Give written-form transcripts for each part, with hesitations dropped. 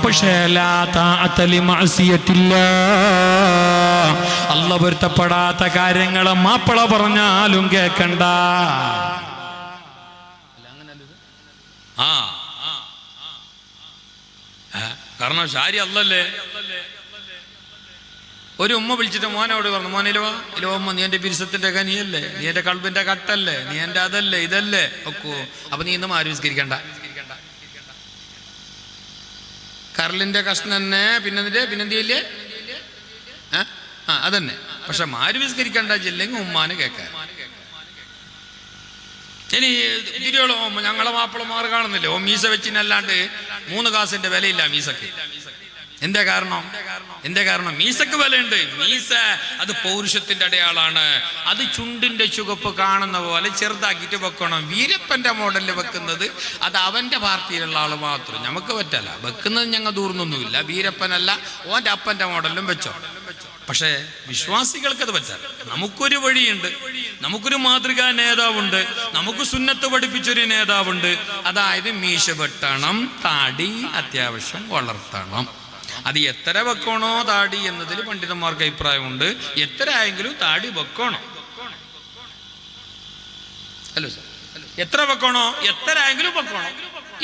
പക്ഷേ ലാ തഅത ലിമഅസിയത്തില്ലാ, അല്ലാഹു പൊരുത്തപ്പെടാത്ത കാര്യങ്ങൾ മാപ്പിള പറഞ്ഞാലും കേൾക്കണ്ട. കാരണം ശാരി അല്ലല്ലേ. ഒരു ഉമ്മ വിളിച്ചിട്ട് മോനോട് പറഞ്ഞു, മോനിലോ ഇലോ ഉമ്മ, നീ എൻ്റെ പിരിസത്തിന്റെ കനിയല്ലേ, നീ എൻ്റെ കൽബിന്റെ കട്ടല്ലേ, നീ എൻ്റെ അതല്ലേ ഇതല്ലേ ഒക്കോ, അപ്പൊ നീ ഇന്നും ആരും വിസ്കരിക്കണ്ട. കരളിന്റെ കഷ്ണം തന്നെ പിന്നെന്തില്ലേ അതന്നെ. പക്ഷെ മാര് വിസ്കരിക്കണ്ട ചെല്ലെങ്കിൽ ഉമ്മാന് കേൾക്കാൻ. ഇനി തിരിയോളോ ഞങ്ങളെ മാപ്പിളമാർ കാണുന്നില്ലേ, ഓ മീസ വെച്ചിനല്ലാണ്ട് 3 കാസിന്റെ വിലയില്ല മീസക്ക്. എന്തേ കാരണം? മീസക്ക് വിലയുണ്ട്. മീസ അത് പൗരുഷത്തിന്റെ അടയാളാണ്. അത് ചുണ്ടിന്റെ ചുവപ്പ് കാണുന്ന പോലെ ചെറുതാക്കിയിട്ട് വെക്കണം. വീരപ്പന്റെ മോഡലിൽ വെക്കുന്നത് അത് അവന്റെ പാർട്ടിയിലുള്ള ആള് മാത്രം, നമുക്ക് പറ്റല്ല. വെക്കുന്നത് ഞങ്ങൾ ദൂർന്നൊന്നുമില്ല. വീരപ്പനല്ല, ഓന്റെ അപ്പന്റെ മോഡലിലും വെച്ചോ. പക്ഷേ വിശ്വാസികൾക്ക് അത് പറ്റാം. നമുക്കൊരു വഴിയുണ്ട്, നമുക്കൊരു മാതൃകാ നേതാവുണ്ട്, നമുക്ക് സുന്നത്ത് പഠിപ്പിച്ചൊരു നേതാവുണ്ട്. അതായത് മീശ വെട്ടണം, താടി അത്യാവശ്യം വളർത്തണം. അത് എത്ര വെക്കണോ താടി എന്നതിൽ പണ്ഡിതന്മാർക്ക് അഭിപ്രായമുണ്ട്. എത്ര ആയെങ്കിലും താടി വെക്കണം. ഹലോ സാർ, എത്ര വെക്കണോ? എത്ര ആയെങ്കിലും വെക്കണം.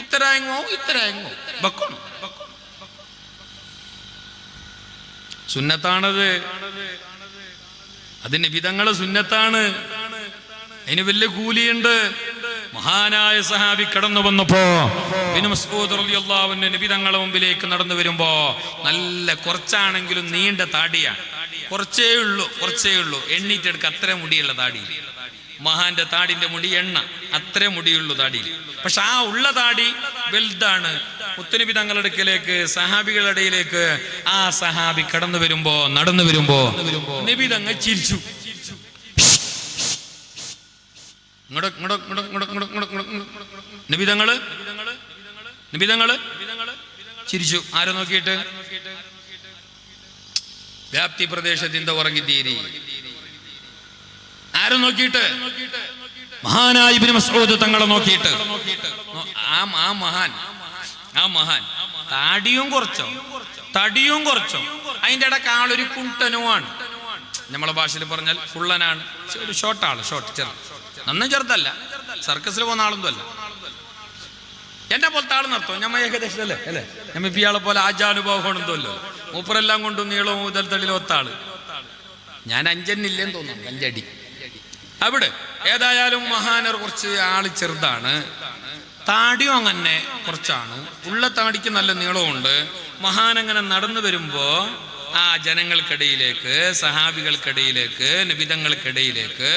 ഇത്ര ആയെങ്ങോ വെക്കണം. സുന്നത്താണത്. അതിന് വിധങ്ങള് സുന്നത്താണ്. അതിന് വലിയ കൂലിയുണ്ട്. മഹാനായ സഹാബി കടന്നു വന്നപ്പോ ഇബ്നു മസ്ഊദ് റളിയല്ലാഹു അൻഹു നബി തങ്ങളുടെ മുമ്പിലേക്ക് നടന്നു വരുമ്പോ നല്ല കുറച്ചാണെങ്കിലും നീണ്ട താടിയാണ്. കുറച്ചേ ഉള്ളൂ എണ്ണീറ്റെടുക്ക അത്ര മുടിയുള്ള താടി. മഹാന്റെ താടിന്റെ മുടി അത്ര മുടിയുള്ളൂ താടിയിൽ. പക്ഷെ ആ ഉള്ള താടി വലുതാണ്. മുത്തുനബി തങ്ങളുടെ അടുക്കലേക്ക് സഹാബികളുടെ ഇടയിലേക്ക് ആ സഹാബി നടന്നു വരുമ്പോ നബി തങ്ങൾ ചിരിച്ചു. നബി തങ്ങള് ചിരിച്ചു. ആരെ നോക്കിയിട്ട്? വ്യാപ്തി പ്രദേശത്തിന്റെ ഉറങ്ങിത്തീരി. ആരെ നോക്കിയിട്ട്? മഹാനായ ഇബ്നു മസ്ഊദ് തങ്ങളെ നോക്കിയിട്ട്. ആ മഹാൻ താടിയും കുറച്ചോ അതിന്റെ ഇടയ്ക്ക് ആളൊരു കുണ്ടനുമാണ്. നമ്മളെ ഭാഷയിൽ പറഞ്ഞാൽ കുള്ളനാണ്. ഒരു ഷോർട്ട് ചെറുത്, നന്നും ചെറുതല്ല, സർക്കസിൽ പോകുന്ന ആളൊന്നും അല്ല. എന്നെ പോലത്തെ ആൾ നടത്തും. ഞമ്മ ഏകദേശം അല്ലേ ഞമ്മ ഇപ്പൊ ഇയാളെ പോലെ ആജാനുഭവമൊന്നുമല്ലോ. മൂപ്പരെല്ലാം കൊണ്ടും നീളവും മുതൽത്തടിയിലും ഒത്താള്. ഞാൻ 5 അടിയില്ലെന്ന് തോന്നുന്നു, 5 അടി അവിടെ. ഏതായാലും മഹാനർ കുറച്ച് ആള് ചെറുതാണ്, താടിയും അങ്ങനെ കുറച്ചാണ്. ഉള്ള താടിക്ക് നല്ല നീളമുണ്ട്. മഹാൻ അങ്ങനെ നടന്നു വരുമ്പോ ആ ജനങ്ങൾക്കിടയിലേക്ക്, സഹാബികൾക്കിടയിലേക്ക്, നബിതങ്ങൾക്കിടയിലേക്ക്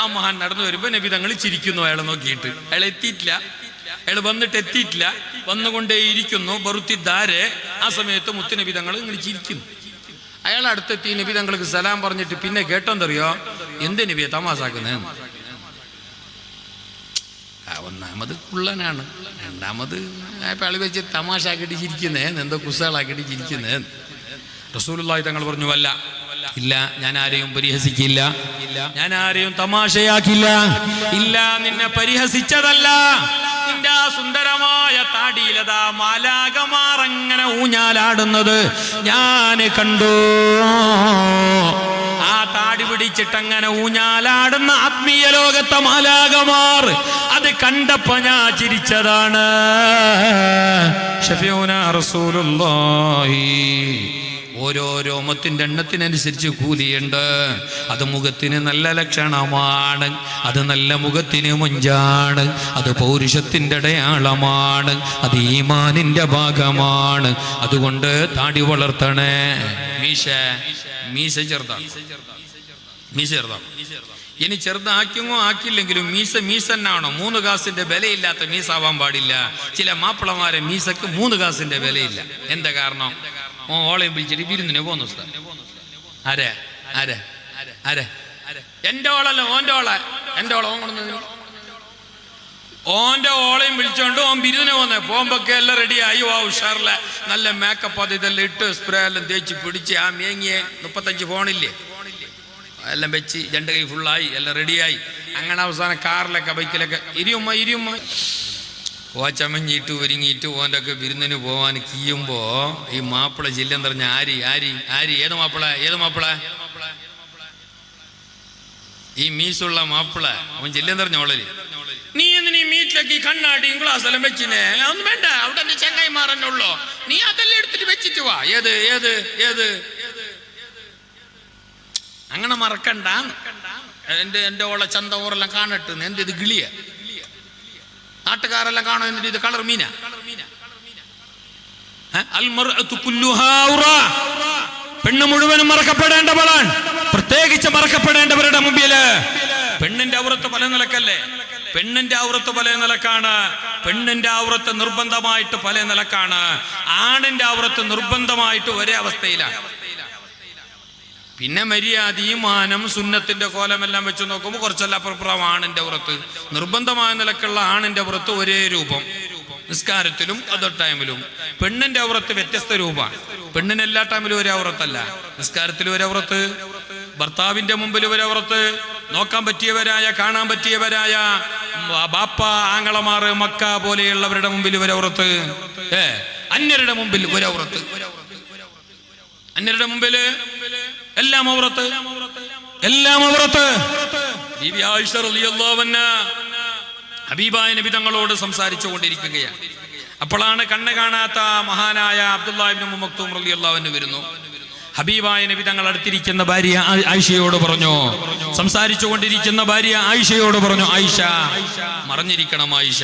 ആ മഹാൻ നടന്നു വരുമ്പോ നബിതങ്ങൾ ചിരിക്കുന്നു. അയാളെ നോക്കിയിട്ട്. അയാൾ എത്തിയിട്ടില്ല, അയാൾ എത്തിയിട്ടില്ല, വന്നുകൊണ്ടേയിരിക്കുന്നു. ബറുത്തിദ്ദാരെ. ആ സമയത്ത് മുത്തുനബിതങ്ങൾ ഇങ്ങനെ ചിരിക്കുന്നു. അയാൾ അടുത്തെത്തി നബിതങ്ങൾക്ക് സലാം പറഞ്ഞിട്ട് പിന്നെ കേട്ടോന്തറിയോ, എന്ത് നബിയെ തമാസാക്കുന്നത്? ഒന്നാമത് കുള്ളനാണ്, രണ്ടാമത് അയാൾ വെച്ച് തമാശ ആക്കിയിട്ട് ചിരിക്കുന്നേ, എന്തോ കുസകളാക്കിയിട്ട് ചിരിക്കുന്നേ. റസൂലുള്ളാഹി തങ്ങൾ പറഞ്ഞു, ഇല്ല, ഞാൻ ആരെയും പരിഹസിക്കില്ല, ഞാൻ ആരെയും തമാശയാക്കില്ല. ഇല്ല, നിന്നെ പരിഹസിച്ചതല്ല. നിന്റെ ആ സുന്ദരമായ താടിയിലതാ മാലാകമാർ അങ്ങനെ ഊഞ്ഞാലാടുന്നത് ഞാൻ കണ്ടു. ആ താടി പിടിച്ചിട്ടങ്ങനെ ഊഞ്ഞാലാടുന്ന ആത്മീയ ലോകത്തെ മാലാകമാർ അത് കണ്ടപ്പോ ഞാൻ ചിരിച്ചതാണ്. ഷഫീഉനാ റസൂലുള്ളാഹി. ഓരോ രോമത്തിന്റെ എണ്ണത്തിനനുസരിച്ച് കൂലിയുണ്ട്. അത് മുഖത്തിന് നല്ല ലക്ഷണമാണ്, അത് നല്ല മുഖത്തിന് മുഞ്ചാണ്, അത് പൗരുഷത്തിന്റെ അടയാളമാണ്, അത് ഈമാനിന്റെ ഭാഗമാണ്. അതുകൊണ്ട് താടി വളർത്തണേ. മീശ ചെറുതാണ്. ഇനി ചെറുതാക്കിയോ ആക്കില്ലെങ്കിലും മീസ തന്നെയാണോ? 3 കാസിന്റെ വിലയില്ലാത്ത മീസാവാൻ പാടില്ല. ചില മാപ്പിളമാരെ മീസക്ക് 3 കാസിന്റെ വിലയില്ല. എന്താ കാരണം? ഓളയും വിളിച്ചിട്ട് വിരുന്നിന് പോന്നു. ആരെ എന്റെ ഓളല്ല, ഓന്റെ ഓള. എന്റെ ഓള ഓന്റെ ഓളയും വിളിച്ചോണ്ട് ഓൻ ബിരുദിനെ പോന്നെ. പോകുമ്പൊക്കെ എല്ലാം റെഡിയായി, ആ ഉഷാറിലെ നല്ല മേക്കപ്പ് അത് ഇതെല്ലാം ഇട്ട് സ്പ്രേ എല്ലാം തേച്ച് പിടിച്ച് ആ മേങ്ങിയെ 35 ഫോണില്ലേ എല്ലാം വെച്ച് 2 കൈ ഫുള്ളായി, എല്ലാം റെഡിയായി. അങ്ങനെ അവസാനം കാറിലൊക്കെ ബൈക്കിലൊക്കെ ഇരിയുമ്മ ചമഞ്ഞിട്ട് ഒരുങ്ങിയിട്ട് ഓൻ്റെ ഒക്കെ വിരുന്നിന് പോവാൻ കീയുമ്പോ ഈ മാപ്പിള ജില്ലം പറഞ്ഞ ആരി ഏത് മാപ്പിള ഈ മീസുള്ള മാപ്പിള അവൻ ജില്ലം തെറിഞ്ഞോളല്. നീ എന്തിനീ മീറ്റിലേക്ക് ഈ കണ്ണാടിയും ഗ്ലാസ് എല്ലാം വെച്ചിനെ? ഒന്നും വേണ്ട, അവിടെ ചെങ്ങായിമാറന്നുള്ളോ, നീ അതെല്ലാം എടുത്തിട്ട് വെച്ചിട്ട് വാ. ഏത് അങ്ങനെ മറക്കണ്ട. എന്റെ ഓളെ ചന്ത ഓറെല്ലാം കാണട്ടെ. എന്ത് ഇത് ഗിളിയ? നാട്ടുകാരെല്ലാം കാണോ? എന്നിട്ട് ഇത് കളർ മീന. പെണ്ണ് മുഴുവനും മറക്കപ്പെടേണ്ടവളാണ്. പ്രത്യേകിച്ച് മറക്കപ്പെടേണ്ടവരുടെ മുമ്പില് പെണ്ണിന്റെ ഔറത്ത് പല നിലക്കല്ലേ? പെണ്ണിന്റെ ഔറത്ത് പല നിലക്കാണ്. പെണ്ണിന്റെ ഔറത്ത് നിർബന്ധമായിട്ട് പല നിലക്കാണ്. ആണിന്റെ ഔറത്ത് നിർബന്ധമായിട്ട് ഒരേ അവസ്ഥയിലാണ്. പിന്നെ മര്യാദയും മാനം സുന്നത്തിന്റെ കോലമെല്ലാം വെച്ച് നോക്കുമ്പോൾ കുറച്ചല്ല അപ്പുറം ആണിന്റെ ഔറത്ത് നിർബന്ധമായ നിലക്കുള്ള ആണിന്റെ ഔറത്ത് ഒരേ രൂപം. നിസ്കാരത്തിലും അതർ ടൈമിലും. പെണ്ണിന്റെ ഔറത്ത് വ്യത്യസ്ത രൂപമാണ്. പെണ്ണിന് എല്ലാ ടൈമിലും ഒരു ഔറത്തല്ല. നിസ്കാരത്തിൽ ഒരു ഔറത്ത്, ഭർത്താവിന്റെ മുമ്പിൽ ഒരു ഔറത്ത്, നോക്കാൻ പറ്റിയവരായ കാണാൻ പറ്റിയവരായ ബാപ്പ ആങ്ങളമാറ് മക്ക പോലെയുള്ളവരുടെ മുമ്പിൽ ഒരു ഔറത്ത്, അന്യരുടെ മുമ്പിൽ ഒരു ഔറത്ത്. അന്യരുടെ മുമ്പില് എല്ലാം ഔറത്ത്. ബീബി ആയിഷ റളിയല്ലാഹു അൻഹാ ഹബീബായ നബി തങ്ങളോട് സംസാരിച്ചു കൊണ്ടിരിക്കുകയാണ്. അപ്പോഴാണ് കണ്ണ് കാണാത്ത മഹാനായ അബ്ദുല്ലാഹ് ഇബ്നു മക്തൂം റളിയല്ലാഹു അൻഹു വരുന്നു. ഹബീബായ നബി തങ്ങൾ അടുത്തിരിക്കുന്ന ഭാര്യ ആയിഷയോട് പറഞ്ഞു, സംസാരിച്ചു കൊണ്ടിരിക്കുന്ന ഭാര്യ ആയിഷയോട് പറഞ്ഞു, ആയിഷ മറഞ്ഞിരിക്കണം, ആയിഷ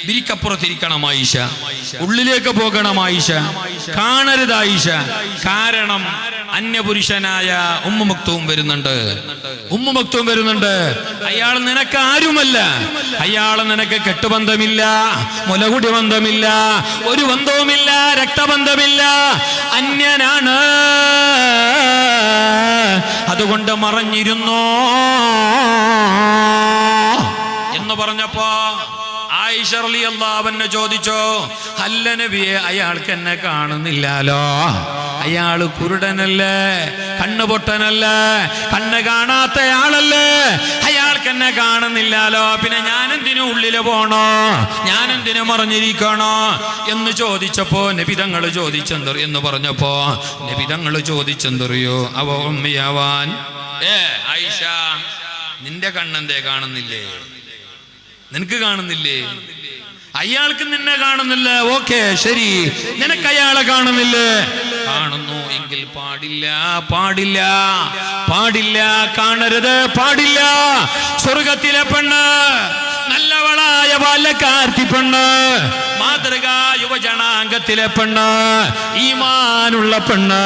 ബിരിക്കപ്പുറത്തിരിക്കണം, ആയിഷ ഉള്ളിലേക്ക് പോകണം, ആയിഷ കാണരുത്, ആയിഷ. കാരണം അന്യപുരുഷനായ ഉമ്മു മക്തൂം വരുന്നുണ്ട്. അയാൾ നിനക്ക് ആരുമല്ല. അയാൾ നിനക്ക് കെട്ടുബന്ധമില്ല, മുലകുടി ബന്ധമില്ല, ഒരു ബന്ധവുമില്ല, രക്തബന്ധമില്ല, അന്യനാണ്. അതുകൊണ്ട് മറഞ്ഞിരുന്നോ എന്ന് പറഞ്ഞപ്പോ ആയിഷ റളിയല്ലാഹു അൻഹ ചോദിച്ചോ, അല്ല നബിയെ, അയാൾക്ക് എന്നെ കാണുന്നില്ലാലോ, അയാള് കുരുടനല്ലേ, കണ്ണുപൊട്ടനല്ലേ, കണ്ണ് കാണാത്തയാളല്ലേ, അയാൾക്ക് എന്നെ കാണുന്നില്ലാലോ, പിന്നെ ഞാനെന്തിനു ഉള്ളില് പോണോ, ഞാനെന്തിനു മറിഞ്ഞിരിക്കണോ എന്ന് ചോദിച്ചപ്പോ നബിതങ്ങൾ എന്ന് പറഞ്ഞപ്പോ നബിതങ്ങൾ ചോദിച്ചെന്തറിയോ, അവ ഉമ്മയാവാൻ ആയിഷ, നിന്റെ കണ്ണെന്തേ കാണുന്നില്ലേ? നിനക്ക് കാണുന്നില്ലേ? അയാൾക്ക് നിന്നെ കാണുന്നില്ല, ഓക്കെ ശരി, നിനക്ക് അയാളെ കാണുന്നില്ലേ? കാണുന്നു എങ്കിൽ പാടില്ല, കാണരുത്, പാടില്ല. സ്വർഗത്തിലെ പെണ്ണ്, നല്ലവളായ ബാല്യക്കാർത്തി പെണ്ണ്, മാതൃകാ യുവജനാംഗത്തിലെ പെണ്ണ്, ഈമാനുള്ള പെണ്ണ്,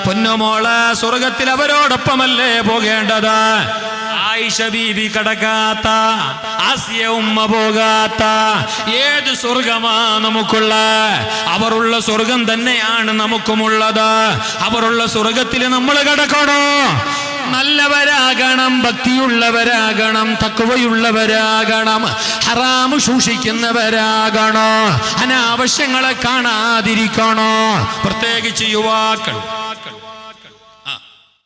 പൊന്നുമോള് സ്വർഗത്തിൽ അവരോടൊപ്പമല്ലേ പോകേണ്ടത്? ആയിഷ ബീവി കടക്കാത്ത, ആസിയ ഉമ്മ പോകാത്ത ഏത് സ്വർഗമാ നമുക്കുള്ള? അവരുള്ള സ്വർഗം തന്നെയാണ് നമുക്കുമുള്ളത്. അവരുള്ള സ്വർഗത്തിൽ നമ്മൾ കടക്കണോ? നല്ലവരാകണം, ഭക്തിയുള്ളവരാകണം, തഖ്വയുള്ളവരാകണം, ഹറാമ് സൂക്ഷിക്കുന്നവരാകണോ, അനാവശ്യങ്ങളെ കാണാതിരിക്കണോ. പ്രത്യേകിച്ച് യുവാക്കൾ